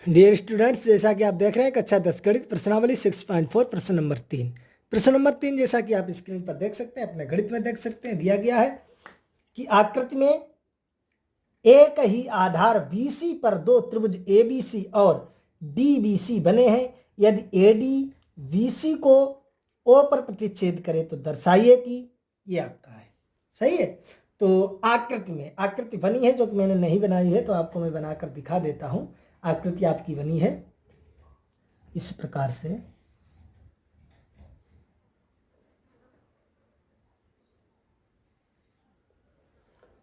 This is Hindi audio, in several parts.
डियर स्टूडेंट्स, जैसा कि आप देख रहे हैं कक्षा 10 गणित प्रश्नावली 6.4 प्रश्न नंबर 3। प्रश्न नंबर 3 जैसा कि आप स्क्रीन पर देख सकते हैं, अपने गणित में देख सकते हैं, दिया गया है कि आकृति में एक ही आधार BC पर दो त्रिभुज ABC और DBC बने हैं। यदि AD BC को O पर प्रतिच्छेद करे तो दर्शाइए कि ये आपका है। सही है। तो आकृति बनी है, जो कि मैंने नहीं बनाई है, तो आपको मैं बनाकर दिखा देता हूं। आकृति आपकी बनी है इस प्रकार से।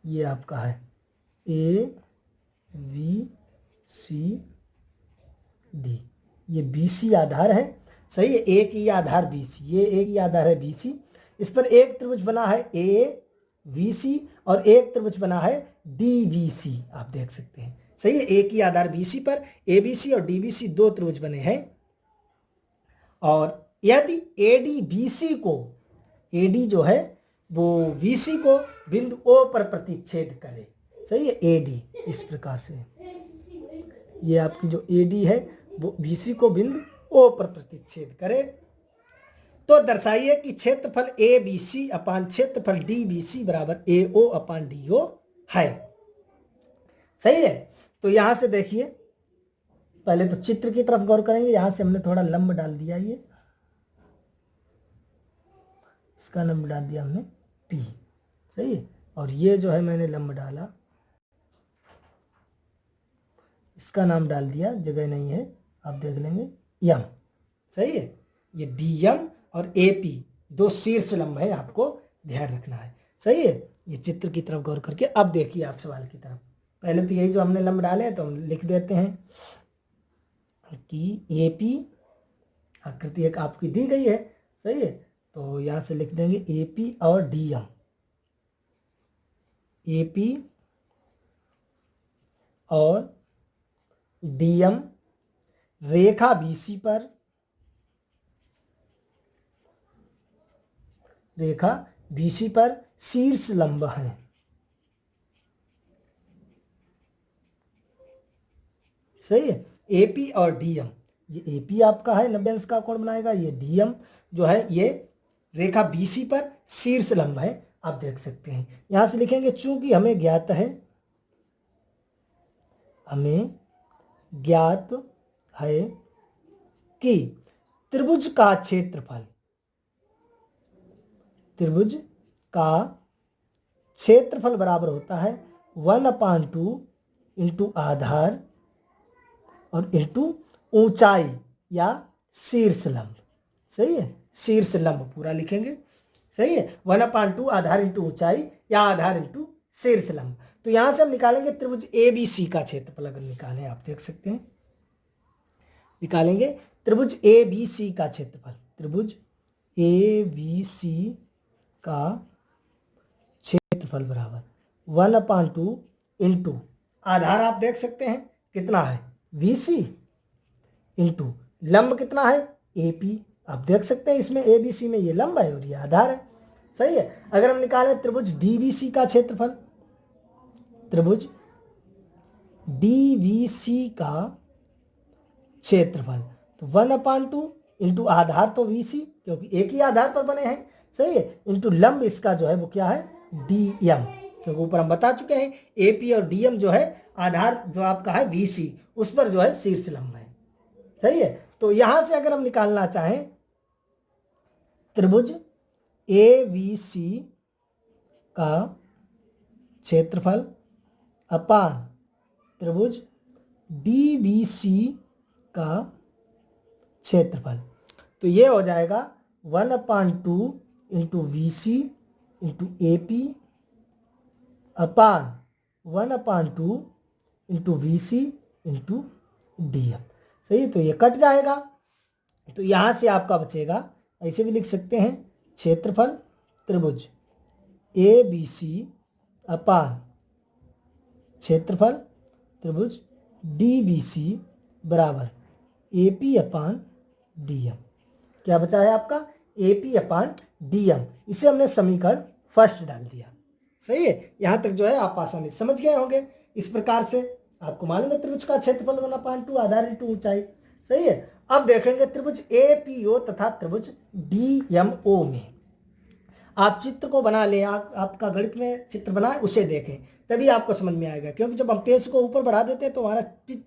ये आपका है ABCD, ये BC आधार है। सही है। एक ही आधार BC, ये एक ही आधार है BC। इस पर एक त्रिभुज बना है AVC और एक त्रिभुज बना है DVC, आप देख सकते हैं। सही है। एक ही आधार BC पर ABC और DVC दो त्रिभुज बने हैं। और यदि AD को AD जो है वो VC को बिंदु O पर प्रतिच्छेद करे। सही है। AD इस प्रकार से, ये आपकी जो AD है वो BC को बिंदु O पर प्रतिच्छेद करे तो दर्शाइए कि क्षेत्रफल ABC अपान क्षेत्रफल DBC बराबर AO अपान DO है। सही है। तो यहां से देखिए, पहले तो चित्र की तरफ गौर करेंगे। यहां से हमने थोड़ा लंब डाल दिया, ये इसका लंब डाल दिया हमने P। सही है। और ये जो है मैंने लंब डाला, इसका नाम डाल दिया, जगह नहीं है, आप देख लेंगे, यम। सही है। ये DM और AP दो शीर्ष लंब है, आपको ध्यान रखना है। सही है। ये चित्र की तरफ गौर करके अब देखिए आप सवाल की तरफ। पहले तो यही जो हमने लंब डाले हैं तो हम लिख देते हैं कि AP आकृति एक आपकी दी गई है। सही है। तो यहां से लिख देंगे AP और DM। AP और DM रेखा BC पर शीर्ष लंब है। सही है। AP और DM, ये AP आपका है 90 अंश का कोण बनाएगा, ये DM जो है ये रेखा BC पर शीर्ष लंब है, आप देख सकते हैं। यहां से लिखेंगे चूंकि हमें ज्ञात है कि त्रिभुज का क्षेत्रफल बराबर होता है 1/2 इंटू आधार और इंटू ऊंचाई या शीर्ष लंब। सही है। शीर्ष लंब पूरा लिखेंगे। सही है। 1/2 आधार इंटू ऊंचाई या आधार इंटू शीर्ष लंब। तो यहां से हम निकालेंगे त्रिभुज ABC का क्षेत्रफल। अगर निकालें, आप देख सकते हैं, निकालेंगे त्रिभुज ABC का क्षेत्रफल। त्रिभुज ABC का क्षेत्रफल बराबर 1/2 इंटू आधार, आप देख सकते हैं कितना है BC, इंटू लंब कितना है AP। आप देख सकते हैं इसमें ABC में ये लंब है और ये आधार है। सही है। अगर हम निकालें त्रिभुज DBC का क्षेत्रफल, त्रिभुज DBC का क्षेत्रफल, तो 1/2 इंटू आधार तो BC, क्योंकि एक ही आधार पर बने हैं। सही है। इंटू लंब इसका जो है वो क्या है DM, क्योंकि ऊपर हम बता चुके हैं AP और DM जो है आधार जो आपका है BC, उस पर जो है शीर्ष लंब है। सही है। तो यहां से अगर हम निकालना चाहें त्रिभुज ABC का क्षेत्रफल अपान त्रिभुज DBC का क्षेत्रफल, तो ये हो जाएगा 1/2 इंटू BC इंटू AP अपान 1/2 इंटू BC इंटू DM। सही है। तो ये कट जाएगा, तो यहां से आपका बचेगा, ऐसे भी लिख सकते हैं, क्षेत्रफल त्रिभुज ABC अपान क्षेत्रफल त्रिभुज DBC बराबर AP अपान DM। क्या बचा है आपका AP अपान DM। इसे हमने समीकरण फर्स्ट डाल दिया। सही है। यहां तक जो है आप आसानी से समझ गए होंगे। इस प्रकार से आपको मालूम है त्रिभुज का क्षेत्रफल 1/2 आधार इंटू ऊंचाई। सही है। अब देखेंगे त्रिभुज एपीओ तथा त्रिभुज डीएमओ में आप चित्र को बना लें, आपका गणित में चित्र बनाए उसे देखें, तभी आपको समझ में आएगा। क्योंकि जब हम पेज को ऊपर बढ़ा देते हैं तो हमारा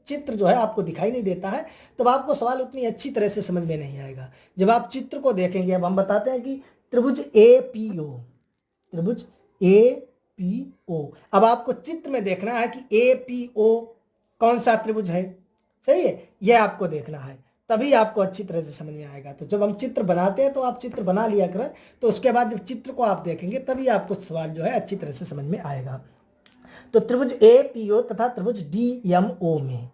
चित्र जो है आपको दिखाई नहीं देता है, तब आपको सवाल उतनी अच्छी तरह से समझ में नहीं आएगा। जब आप चित्र को देखेंगे, अब हम बताते हैं कि त्रिभुज एपीओ, त्रिभुज एपीओ, अब आपको चित्र में देखना है कि एपीओ कौन सा त्रिभुज है। सही है, यह आपको देखना है, तभी आपको अच्छी तरह से समझ में आएगा। तो जब हम चित्र बनाते हैं तो आप चित्र बना लिया करें, तो उसके बाद जब चित्र को आप देखेंगे तभी आपको सवाल जो है अच्छी तरह से समझ में आएगा। तो त्रिभुज एपीओ तथा त्रिभुज डीएमओ में,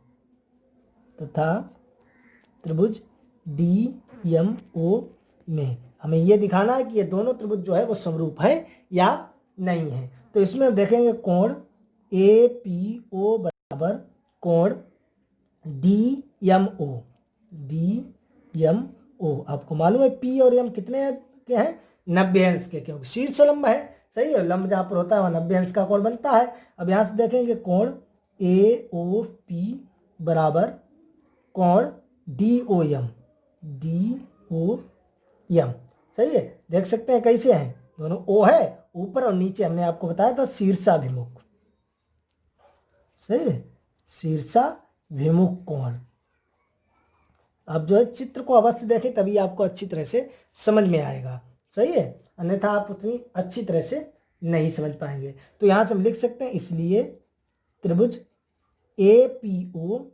तथा त्रिभुज डीएमओ में हमें यह दिखाना है कि ये दोनों त्रिभुज जो है वो समरूप है या नहीं है। तो इसमें हम देखेंगे कोण एपीओ बराबर कोण डीएमओ, डीएमओ आपको मालूम है पी और एम कितने के हैं, 90 अंश के, क्योंकि शीर्ष लंब है। सही है, लंब जहाँ पर होता है वहाँ 90 अंश का कोण बनता है। अब यहाँ से देखेंगे कोण ए ओ पी बराबर कोण D O M, D O M. सही है, देख सकते हैं कैसे हैं, दोनों ओ है ऊपर और नीचे, हमने आपको बताया था शीर्षाभिमुख। सही है, शीर्षाभिमुख कोण। आप जो है चित्र को अवश्य देखें, तभी आपको अच्छी तरह से समझ में आएगा। सही है, अन्यथा आप उतनी अच्छी तरह से नहीं समझ पाएंगे। तो यहाँ से हम लिख सकते हैं, इसलिए त्रिभुज एपीओ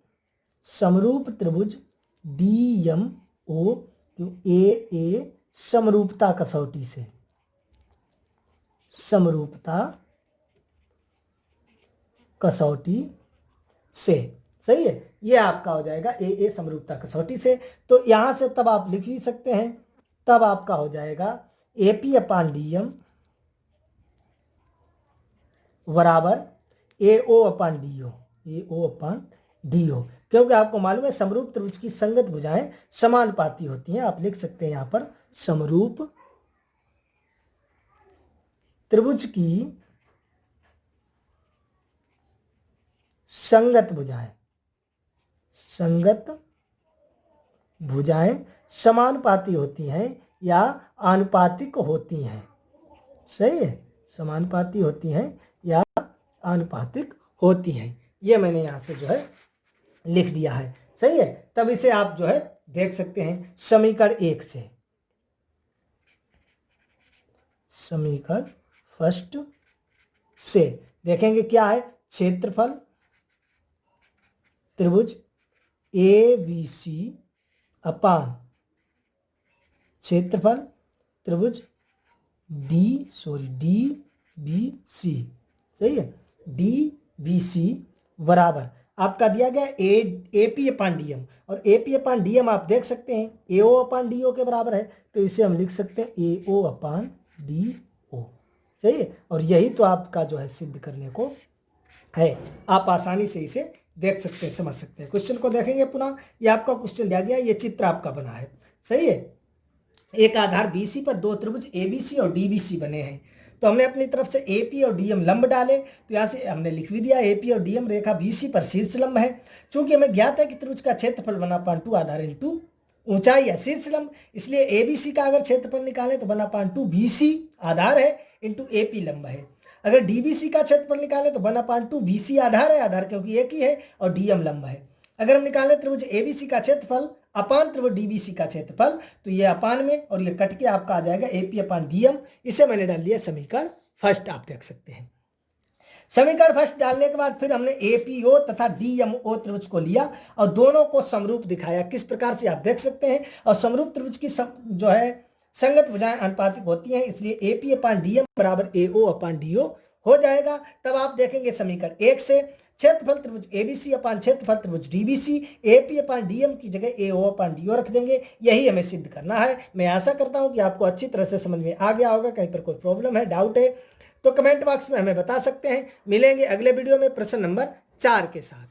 समरूप त्रिभुज डीएमओ, ए समरूपता कसौटी से, समरूपता कसौटी से। सही है, ये आपका हो जाएगा ए समरूपता कसौटी से। तो यहां से तब आप लिख भी सकते हैं, तब आपका हो जाएगा एपी अपान डीएम बराबर एओ अपान डीओ, एओ अपान डीओ। क्योंकि आपको मालूम है समरूप त्रिभुज की संगत भुजाएं समानुपाती होती हैं। आप लिख सकते हैं यहां पर समरूप त्रिभुज की संगत भुजाएं, संगत भुजाएं समानुपाती होती हैं या आनुपातिक होती हैं। सही है, समानुपाती होती हैं या आनुपातिक होती हैं। ये मैंने यहाँ से जो है लिख दिया है। सही है, तब इसे आप जो है देख सकते हैं समीकरण 1 से, समीकरण फर्स्ट से देखेंगे क्या है, क्षेत्रफल त्रिभुज ए बी सी अपान क्षेत्रफल त्रिभुज डी बी सी। सही है, डी बी सी बराबर आपका दिया गया A P upon D M, और A P upon D M आप देख सकते हैं ए ओ अपान डी ओ के बराबर है, तो इसे हम लिख सकते हैं ए ओ अपान डी ओ। सही है, और यही तो आपका जो है सिद्ध करने को है। आप आसानी से इसे देख सकते हैं, समझ सकते हैं। क्वेश्चन को देखेंगे पुनः, ये आपका क्वेश्चन दिया गया, ये चित्र आपका बना है। सही है, एक आधार BC पर दो त्रिभुज ABC और DBC बने हैं। तो हमने अपनी तरफ से AP और DM लंब डाले, तो यहाँ से हमने लिख भी दिया AP और DM रेखा BC पर शीर्ष लंब है। चूंकि हमें ज्ञात है कि त्रिभुज का क्षेत्रफल 1/2 आधार इंटू ऊंचाई है शीर्ष लंब, इसलिए ABC का अगर क्षेत्रफल निकाले तो 1/2 BC आधार है इंटू AP लंब है। अगर DBC का क्षेत्रफल निकाले तो 1/2 BC आधार है, आधार क्योंकि एक ही है, और DM लंब है। अगर हम निकाले त्रिभुज ABC का क्षेत्रफल अपान त्रिभुज DBC का क्षेत्रफल, तो ये अपान में और ये कट के आपका आ जाएगा AP अपान DM। इसे मैंने डाल दिया समीकरण फर्स्ट, आप देख सकते हैं। समीकरण फर्स्ट डालने के बाद फिर हमने APO तथा DMO त्रिभुज को लिया और दोनों को समरूप दिखाया। किस प्रकार से आप देख सकते हैं, और समरूप त्रिभुज की जो है संगत भुजाएं अनुपातिक होती हैं, इसलिए AP अपान DM बराबर AO अपान DO हो जाएगा। तब आप देखेंगे समीकरण 1 से क्षेत्रफल त्रिभुज ABC अपान क्षेत्रफल त्रिभुज DBC, AP अपान DM की जगह AO अपान DO रख देंगे। यही हमें सिद्ध करना है। मैं आशा करता हूं कि आपको अच्छी तरह से समझ में आ गया होगा। कहीं पर कोई प्रॉब्लम है, डाउट है तो कमेंट बॉक्स में हमें बता सकते हैं। मिलेंगे अगले वीडियो में प्रश्न नंबर 4 के साथ।